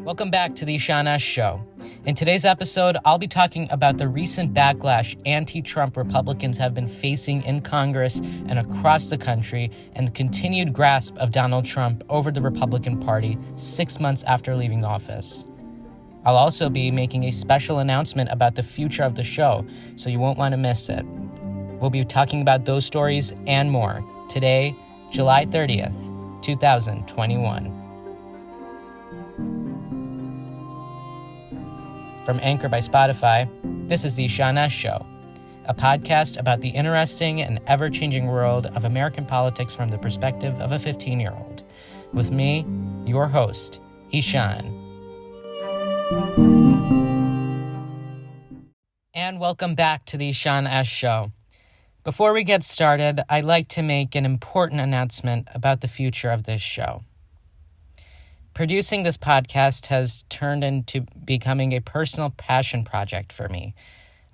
Welcome back to the Sean S. Show. In today's episode, I'll be talking about the recent backlash anti-Trump Republicans have been facing in Congress and across the country, and the continued grasp of Donald Trump over the Republican Party 6 months after leaving office. I'll also be making a special announcement about the future of the show, so you won't want to miss it. We'll be talking about those stories and more today, July 30th, 2021. From Anchor by Spotify, this is the Sean S. Show, a podcast about the interesting and ever-changing world of American politics from the perspective of a 15-year-old. With me, your host, Ishan. And welcome back to the Sean S. Show. Before we get started, I'd like to make an important announcement about the future of this show. Producing this podcast has turned into becoming a personal passion project for me.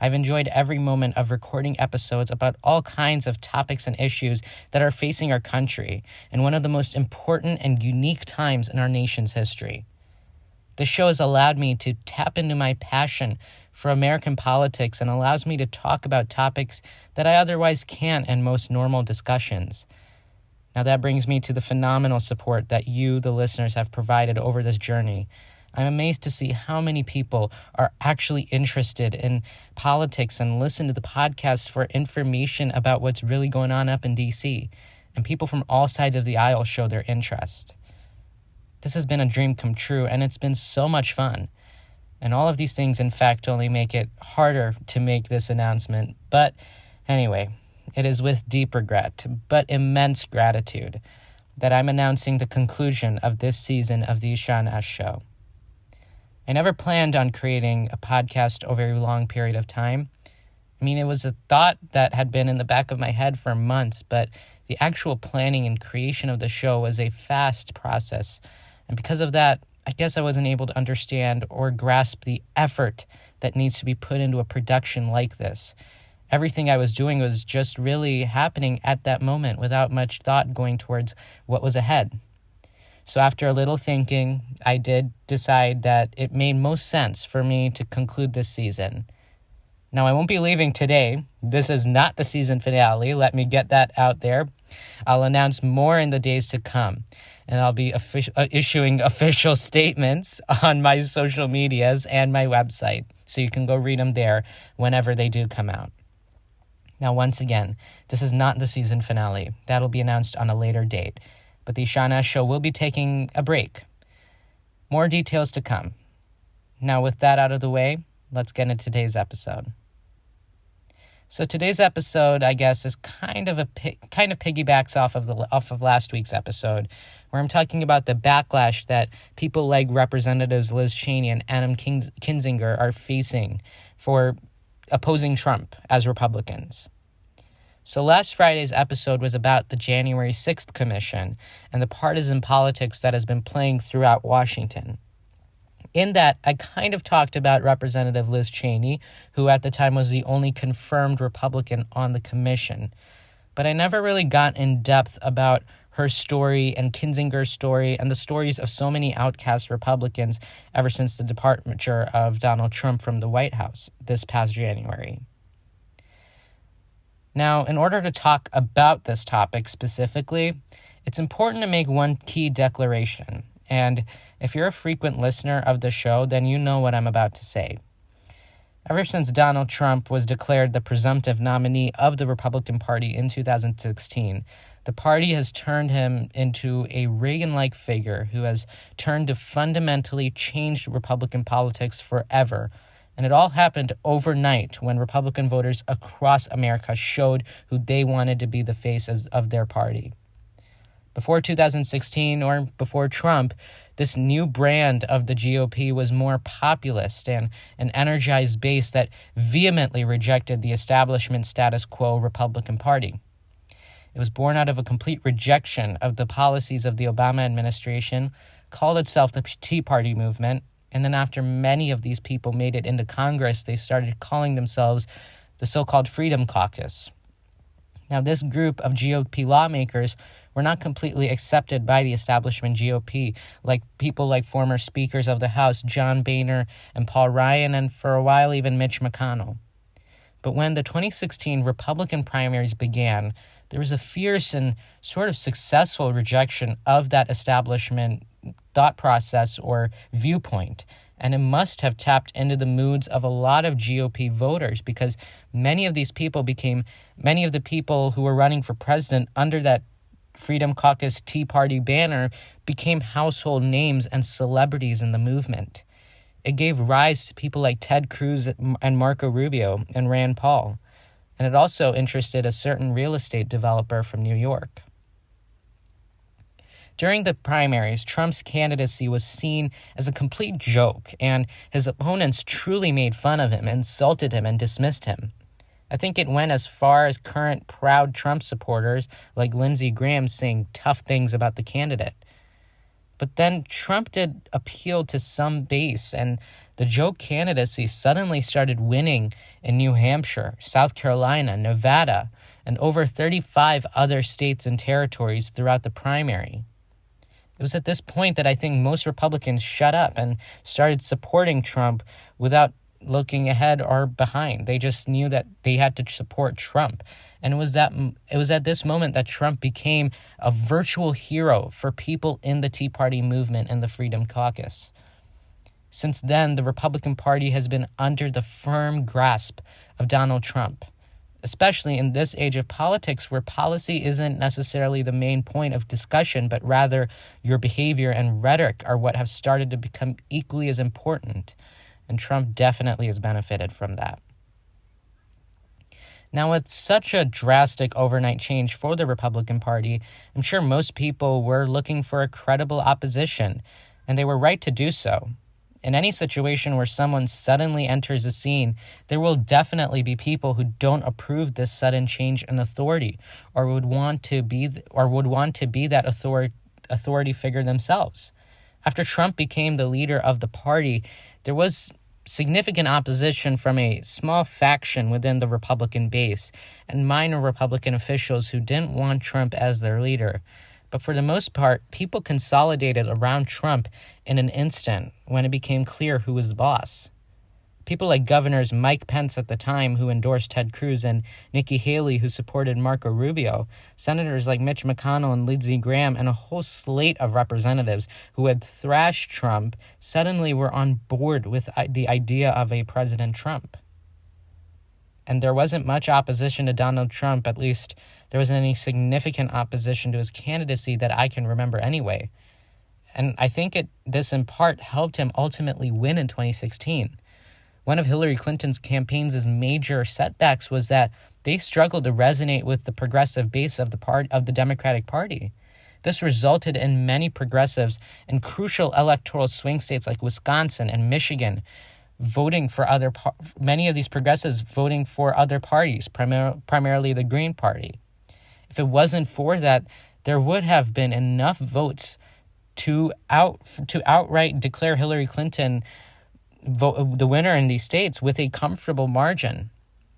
I've enjoyed every moment of recording episodes about all kinds of topics and issues that are facing our country in one of the most important and unique times in our nation's history. The show has allowed me to tap into my passion for American politics and allows me to talk about topics that I otherwise can't in most normal discussions. Now that brings me to the phenomenal support that you, the listeners, have provided over this journey. I'm amazed to see how many people are actually interested in politics and listen to the podcast for information about what's really going on up in D.C., and people from all sides of the aisle show their interest. This has been a dream come true, and it's been so much fun. And all of these things, in fact, only make it harder to make this announcement. But anyway, it is with deep regret, but immense gratitude, that I'm announcing the conclusion of this season of the Sean S. Show. I never planned on creating a podcast over a long period of time. I mean, it was a thought that had been in the back of my head for months, but the actual planning and creation of the show was a fast process. And because of that, I guess I wasn't able to understand or grasp the effort that needs to be put into a production like this. Everything I was doing was just really happening at that moment without much thought going towards what was ahead. So after a little thinking, I did decide that it made most sense for me to conclude this season. Now, I won't be leaving today. This is not the season finale. Let me get that out there. I'll announce more in the days to come, and I'll be issuing official statements on my social medias and my website, so you can go read them there whenever they do come out. Now, once again, this is not the season finale. That'll be announced on a later date, but the Sean S. Show will be taking a break. More details to come. Now, with that out of the way, let's get into today's episode. So today's episode, I guess, is kind of piggybacks off of last week's episode, where I'm talking about the backlash that people like Representatives Liz Cheney and Adam Kinzinger are facing for opposing Trump as Republicans. So last Friday's episode was about the January 6th Commission and the partisan politics that has been playing throughout Washington. In that, I kind of talked about Representative Liz Cheney, who at the time was the only confirmed Republican on the commission. But I never really got in depth about her story and Kinzinger's story and the stories of so many outcast Republicans ever since the departure of Donald Trump from the White House this past January. Now, in order to talk about this topic specifically, it's important to make one key declaration. And if you're a frequent listener of the show, then you know what I'm about to say. Ever since Donald Trump was declared the presumptive nominee of the Republican Party in 2016, the party has turned him into a Reagan-like figure who has turned to fundamentally change Republican politics forever. And it all happened overnight when Republican voters across America showed who they wanted to be the faces of their party. Before 2016 or before Trump, this new brand of the GOP was more populist and an energized base that vehemently rejected the establishment status quo Republican Party. It was born out of a complete rejection of the policies of the Obama administration, called itself the Tea Party movement, and then after many of these people made it into Congress, they started calling themselves the so-called Freedom Caucus. Now, this group of GOP lawmakers were not completely accepted by the establishment GOP, like people like former speakers of the House John Boehner and Paul Ryan, and for a while even Mitch McConnell. But when the 2016 Republican primaries began, there was a fierce and sort of successful rejection of that establishment thought process or viewpoint. And it must have tapped into the moods of a lot of GOP voters, because many of the people who were running for president under that Freedom Caucus Tea Party banner became household names and celebrities in the movement. It gave rise to people like Ted Cruz and Marco Rubio and Rand Paul. And it also interested a certain real estate developer from New York. During the primaries, Trump's candidacy was seen as a complete joke, and his opponents truly made fun of him, insulted him, and dismissed him. I think it went as far as current proud Trump supporters like Lindsey Graham saying tough things about the candidate. But then Trump did appeal to some base, and the joke candidacy suddenly started winning in New Hampshire, South Carolina, Nevada, and over 35 other states and territories throughout the primary. It was at this point that I think most Republicans shut up and started supporting Trump without looking ahead or behind. They just knew that they had to support Trump. And it was at this moment that Trump became a virtual hero for people in the Tea Party movement and the Freedom Caucus. Since then, the Republican Party has been under the firm grasp of Donald Trump, especially in this age of politics where policy isn't necessarily the main point of discussion, but rather your behavior and rhetoric are what have started to become equally as important. And Trump definitely has benefited from that. Now, with such a drastic overnight change for the Republican Party, I'm sure most people were looking for a credible opposition, and they were right to do so. In any situation where someone suddenly enters the scene, there will definitely be people who don't approve this sudden change in authority, or would want to be that authority figure themselves. After Trump became the leader of the party, there was significant opposition from a small faction within the Republican base and minor Republican officials who didn't want Trump as their leader. But for the most part, people consolidated around Trump in an instant when it became clear who was the boss. People like Governors Mike Pence at the time, who endorsed Ted Cruz, and Nikki Haley, who supported Marco Rubio, senators like Mitch McConnell and Lindsey Graham, and a whole slate of representatives who had thrashed Trump suddenly were on board with the idea of a President Trump. And there wasn't much opposition to Donald Trump, at least there wasn't any significant opposition to his candidacy that I can remember anyway. And I think this in part helped him ultimately win in 2016. One of Hillary Clinton's campaign's major setbacks was that they struggled to resonate with the progressive base of the Democratic Party. This resulted in many progressives in crucial electoral swing states like Wisconsin and Michigan many of these progressives voting for other parties, primarily the Green Party. If it wasn't for that, there would have been enough votes to outright declare Hillary Clinton the winner in these states with a comfortable margin.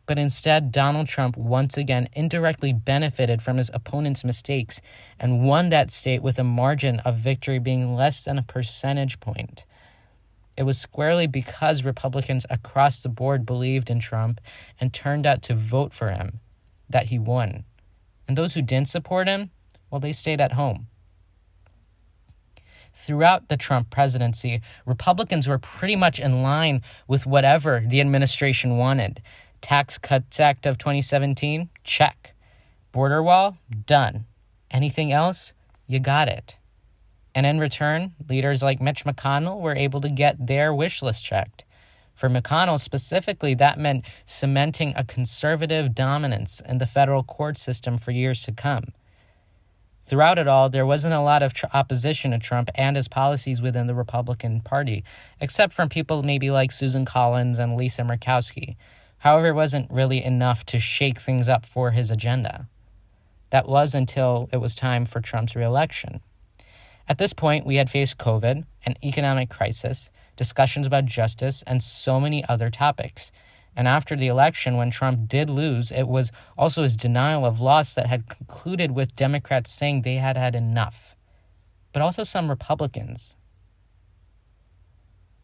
But instead, Donald Trump once again indirectly benefited from his opponent's mistakes and won that state with a margin of victory being less than a percentage point. It was squarely because Republicans across the board believed in Trump and turned out to vote for him that he won. And those who didn't support him, well, they stayed at home. Throughout the Trump presidency, Republicans were pretty much in line with whatever the administration wanted. Tax Cuts Act of 2017? Check. Border wall? Done. Anything else? You got it. And in return, leaders like Mitch McConnell were able to get their wish list checked. For McConnell specifically, that meant cementing a conservative dominance in the federal court system for years to come. Throughout it all, there wasn't a lot of opposition to Trump and his policies within the Republican Party, except from people maybe like Susan Collins and Lisa Murkowski. However, it wasn't really enough to shake things up for his agenda. That was until it was time for Trump's reelection. At this point, we had faced COVID, an economic crisis, discussions about justice, and so many other topics. And after the election, when Trump did lose, it was also his denial of loss that had concluded with Democrats saying they had had enough, but also some Republicans.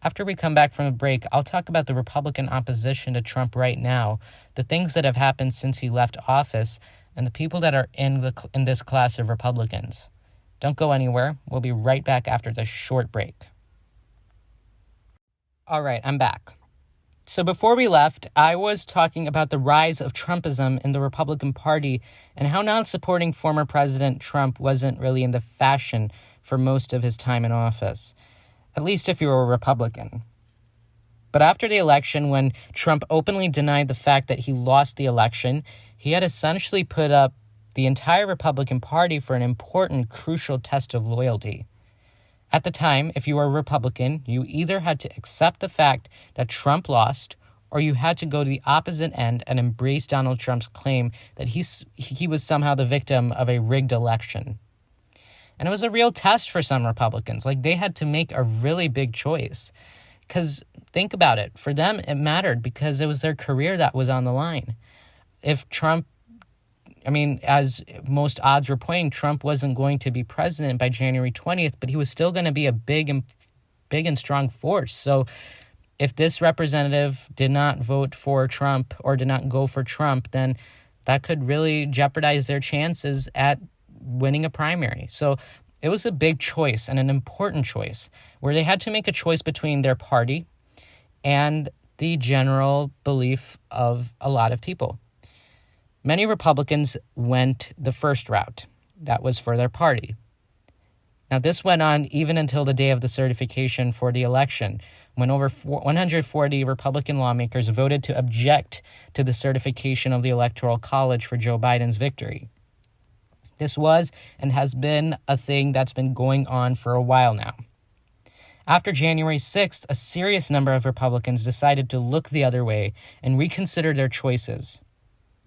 After we come back from a break, I'll talk about the Republican opposition to Trump right now, the things that have happened since he left office, and the people that are in this class of Republicans. Don't go anywhere. We'll be right back after this short break. All right, I'm back. So before we left, I was talking about the rise of Trumpism in the Republican Party and how not supporting former President Trump wasn't really in the fashion for most of his time in office, at least if you were a Republican. But after the election, when Trump openly denied the fact that he lost the election, he had essentially put up the entire Republican Party for an important, crucial test of loyalty. At the time, if you were a Republican, you either had to accept the fact that Trump lost, or you had to go to the opposite end and embrace Donald Trump's claim that he was somehow the victim of a rigged election. And it was a real test for some Republicans. Like, they had to make a really big choice. Because think about it. For them, it mattered because it was their career that was on the line. If Trump, as most odds were pointing, Trump wasn't going to be president by January 20th, but he was still going to be a big and strong force. So if this representative did not vote for Trump or did not go for Trump, then that could really jeopardize their chances at winning a primary. So it was a big choice and an important choice where they had to make a choice between their party and the general belief of a lot of people. Many Republicans went the first route. That was for their party. Now, this went on even until the day of the certification for the election, when over 140 Republican lawmakers voted to object to the certification of the Electoral College for Joe Biden's victory. This was and has been a thing that's been going on for a while now. After January 6th, a serious number of Republicans decided to look the other way and reconsider their choices.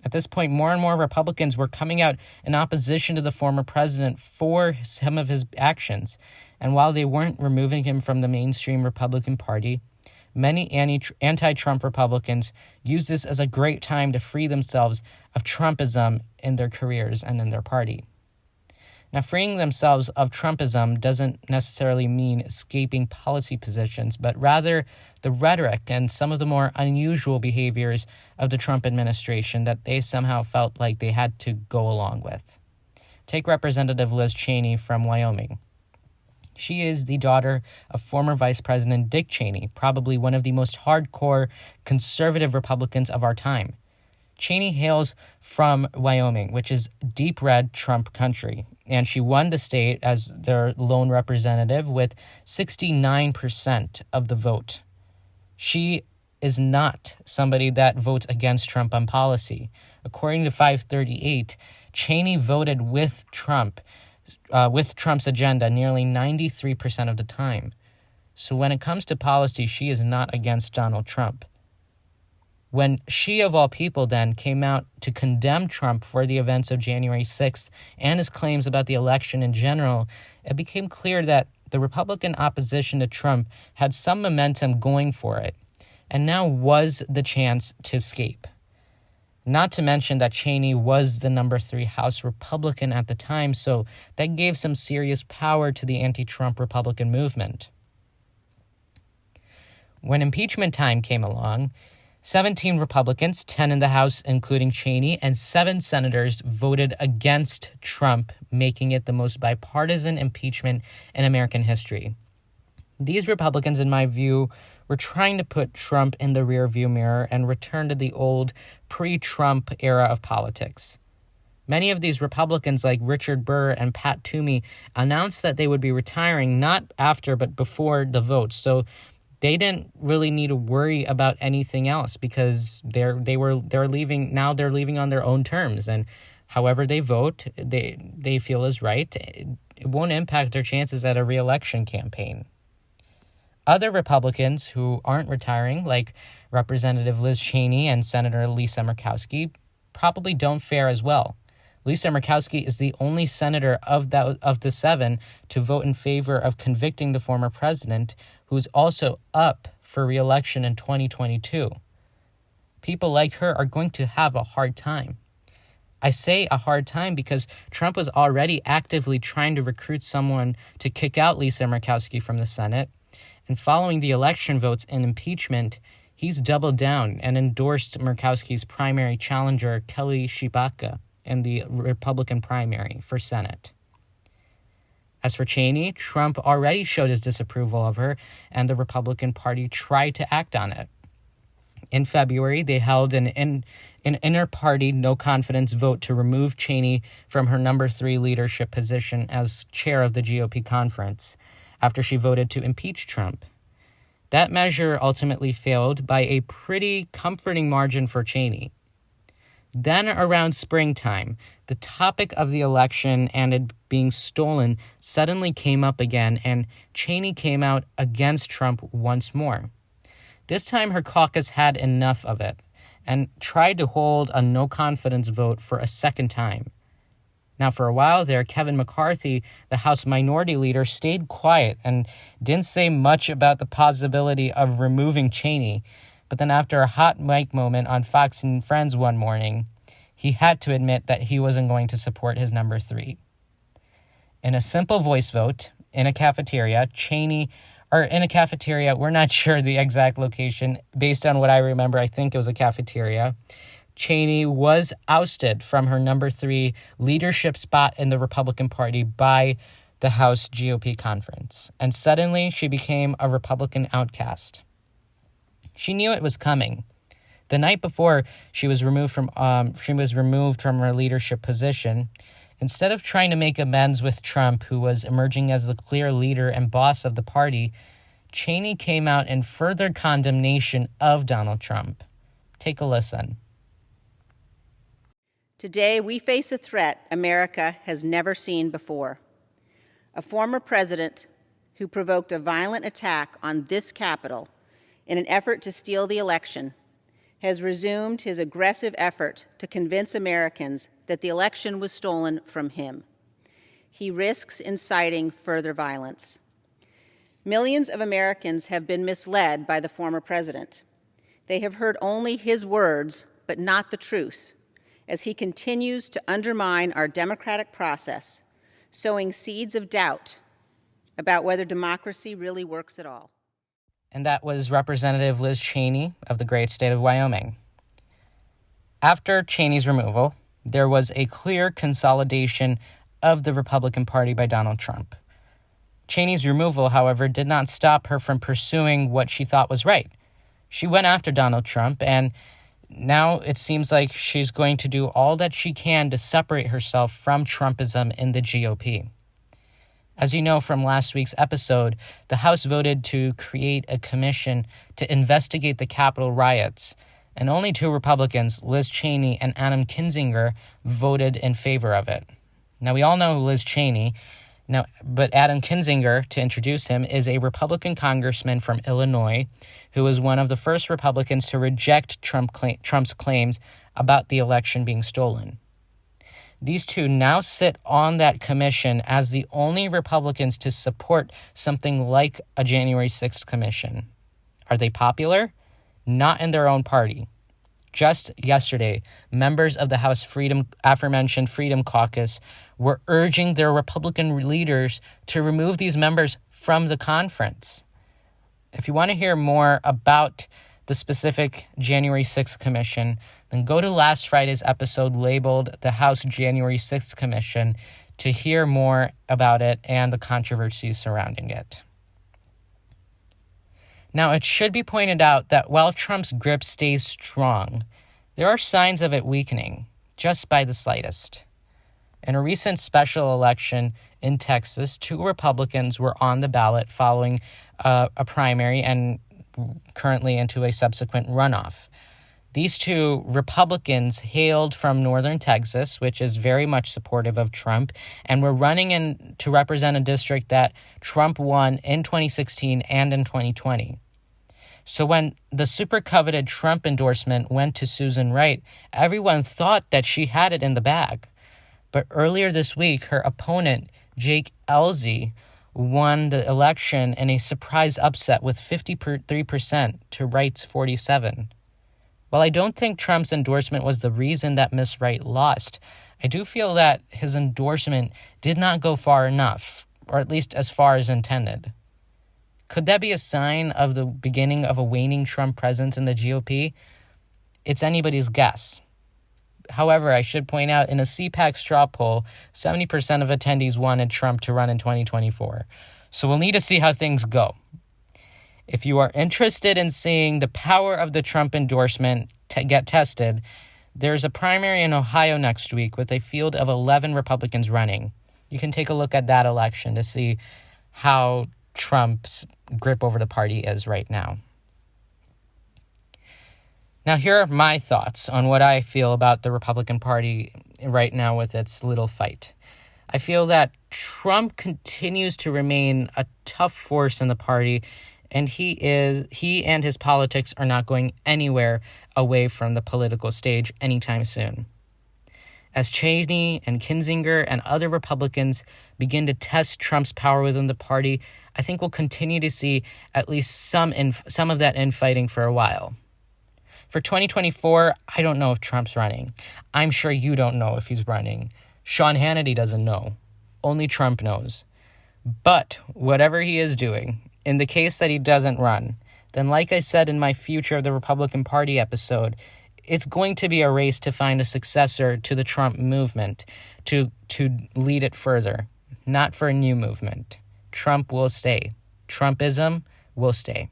At this point, more and more Republicans were coming out in opposition to the former president for some of his actions. And while they weren't removing him from the mainstream Republican Party, many anti-Trump Republicans used this as a great time to free themselves of Trumpism in their careers and in their party. Now, freeing themselves of Trumpism doesn't necessarily mean escaping policy positions, but rather the rhetoric and some of the more unusual behaviors of the Trump administration that they somehow felt like they had to go along with. Take Representative Liz Cheney from Wyoming. She is the daughter of former Vice President Dick Cheney, probably one of the most hardcore conservative Republicans of our time. Cheney hails from Wyoming, which is deep red Trump country, and she won the state as their lone representative with 69% of the vote. She is not somebody that votes against Trump on policy. According to 538, Cheney voted with Trump, with Trump's agenda nearly 93% of the time. So when it comes to policy, she is not against Donald Trump. When she, of all people, then came out to condemn Trump for the events of January 6th and his claims about the election in general, it became clear that the Republican opposition to Trump had some momentum going for it, and now was the chance to escape. Not to mention that Cheney was the number 3 House Republican at the time, so that gave some serious power to the anti-Trump Republican movement. When impeachment time came along, 17 Republicans, 10 in the House, including Cheney, and 7 senators voted against Trump, making it the most bipartisan impeachment in American history. These Republicans, in my view, were trying to put Trump in the rearview mirror and return to the old pre-Trump era of politics. Many of these Republicans, like Richard Burr and Pat Toomey, announced that they would be retiring not after but before the vote, so they didn't really need to worry about anything else because they're leaving now. They're leaving on their own terms, and however they vote, they feel is right. It won't impact their chances at a re-election campaign. Other Republicans who aren't retiring, like Representative Liz Cheney and Senator Lisa Murkowski, probably don't fare as well. Lisa Murkowski is the only senator of the 7 to vote in favor of convicting the former president, who's also up for re-election in 2022. people like her are going to have a hard time. I say a hard time because Trump was already actively trying to recruit someone to kick out Lisa Murkowski from the Senate. And following the election votes and impeachment, he's doubled down and endorsed Murkowski's primary challenger, Kelly Tshibaka, in the Republican primary for Senate. As for Cheney, Trump already showed his disapproval of her, and the Republican Party tried to act on it. In February, they held an inter-party no-confidence vote to remove Cheney from her number 3 leadership position as chair of the GOP conference after she voted to impeach Trump. That measure ultimately failed by a pretty comforting margin for Cheney. Then around springtime, the topic of the election and it being stolen suddenly came up again, and Cheney came out against Trump once more. This time her caucus had enough of it and tried to hold a no-confidence vote for a second time. Now, for a while there, Kevin McCarthy, the House Minority Leader, stayed quiet and didn't say much about the possibility of removing Cheney. But then after a hot mic moment on Fox and Friends one morning, he had to admit that he wasn't going to support his number 3. In a simple voice vote, in a cafeteria, we're not sure the exact location. Based on what I remember, I think it was a cafeteria. Cheney was ousted from her number 3 leadership spot in the Republican Party by the House GOP conference. And suddenly she became a Republican outcast. She knew it was coming. The night before she was removed from her leadership position, instead of trying to make amends with Trump, who was emerging as the clear leader and boss of the party, Cheney came out in further condemnation of Donald Trump. Take a listen. Today, we face a threat America has never seen before. A former president who provoked a violent attack on this Capitol in an effort to steal the election has resumed his aggressive effort to convince Americans that the election was stolen from him. He risks inciting further violence. Millions of Americans have been misled by the former president. They have heard only his words, but not the truth, as he continues to undermine our democratic process, sowing seeds of doubt about whether democracy really works at all. And that was Representative Liz Cheney of the great state of Wyoming. After Cheney's removal, there was a clear consolidation of the Republican Party by Donald Trump. Cheney's removal, however, did not stop her from pursuing what she thought was right. She went after Donald Trump, and now it seems like she's going to do all that she can to separate herself from Trumpism in the GOP. As you know from last week's episode, the House voted to create a commission to investigate the Capitol riots, and only 2 Republicans, Liz Cheney and Adam Kinzinger, voted in favor of it. Now, we all know Liz Cheney, but Adam Kinzinger, to introduce him, is a Republican congressman from Illinois who was one of the first Republicans to reject Trump's claims about the election being stolen. These 2 now sit on that commission as the only Republicans to support something like a January 6th commission. Are they popular? Not in their own party. Just yesterday, members of the House aforementioned Freedom Caucus were urging their Republican leaders to remove these members from the conference. If you want to hear more about the specific January 6th commission, then go to last Friday's episode labeled The House January 6th Commission to hear more about it and the controversies surrounding it. Now, it should be pointed out that while Trump's grip stays strong, there are signs of it weakening, just by the slightest. In a recent special election in Texas, 2 Republicans were on the ballot following a primary and currently into a subsequent runoff. These 2 Republicans hailed from northern Texas, which is very much supportive of Trump, and were running in to represent a district that Trump won in 2016 and in 2020. So when the super coveted Trump endorsement went to Susan Wright, everyone thought that she had it in the bag. But earlier this week, her opponent, Jake Ellzey, won the election in a surprise upset with 53% to Wright's 47%. While I don't think Trump's endorsement was the reason that Ms. Wright lost, I do feel that his endorsement did not go far enough, or at least as far as intended. Could that be a sign of the beginning of a waning Trump presence in the GOP? It's anybody's guess. However, I should point out, in a CPAC straw poll, 70% of attendees wanted Trump to run in 2024. So we'll need to see how things go. If you are interested in seeing the power of the Trump endorsement get tested, there's a primary in Ohio next week with a field of 11 Republicans running. You can take a look at that election to see how Trump's grip over the party is right now. Now, here are my thoughts on what I feel about the Republican Party right now with its little fight. I feel that Trump continues to remain a tough force in the party, and he and his politics are not going anywhere away from the political stage anytime soon. As Cheney and Kinzinger and other Republicans begin to test Trump's power within the party, I think we'll continue to see at least some of that infighting for a while. For 2024, I don't know if Trump's running. I'm sure you don't know if he's running. Sean Hannity doesn't know. Only Trump knows. But whatever he is doing, in the case that he doesn't run, then like I said in my Future of the Republican Party episode, it's going to be a race to find a successor to the Trump movement to lead it further, not for a new movement. Trump will stay. Trumpism will stay.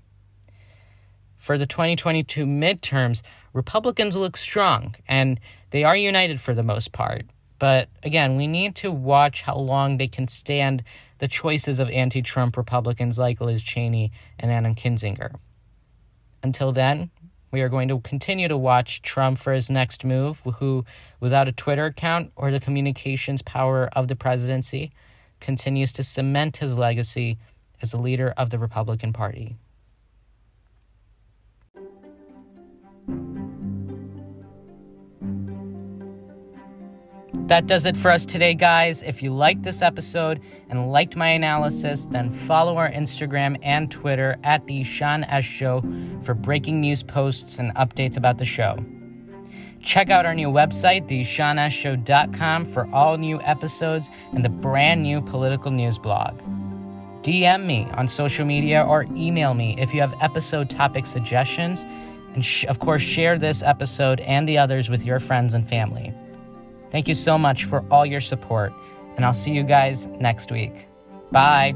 For the 2022 midterms, Republicans look strong, and they are united for the most part. But again, we need to watch how long they can stand the choices of anti-Trump Republicans like Liz Cheney and Adam Kinzinger. Until then, we are going to continue to watch Trump for his next move, who, without a Twitter account or the communications power of the presidency, continues to cement his legacy as the leader of the Republican Party. That does it for us today, guys. If you liked this episode and liked my analysis, then follow our Instagram and Twitter at The Sean S. Show for breaking news posts and updates about the show. Check out our new website, theshawnsshow.com, for all new episodes and the brand new political news blog. DM me on social media or email me if you have episode topic suggestions. And of course, share this episode and the others with your friends and family. Thank you so much for all your support, and I'll see you guys next week. Bye.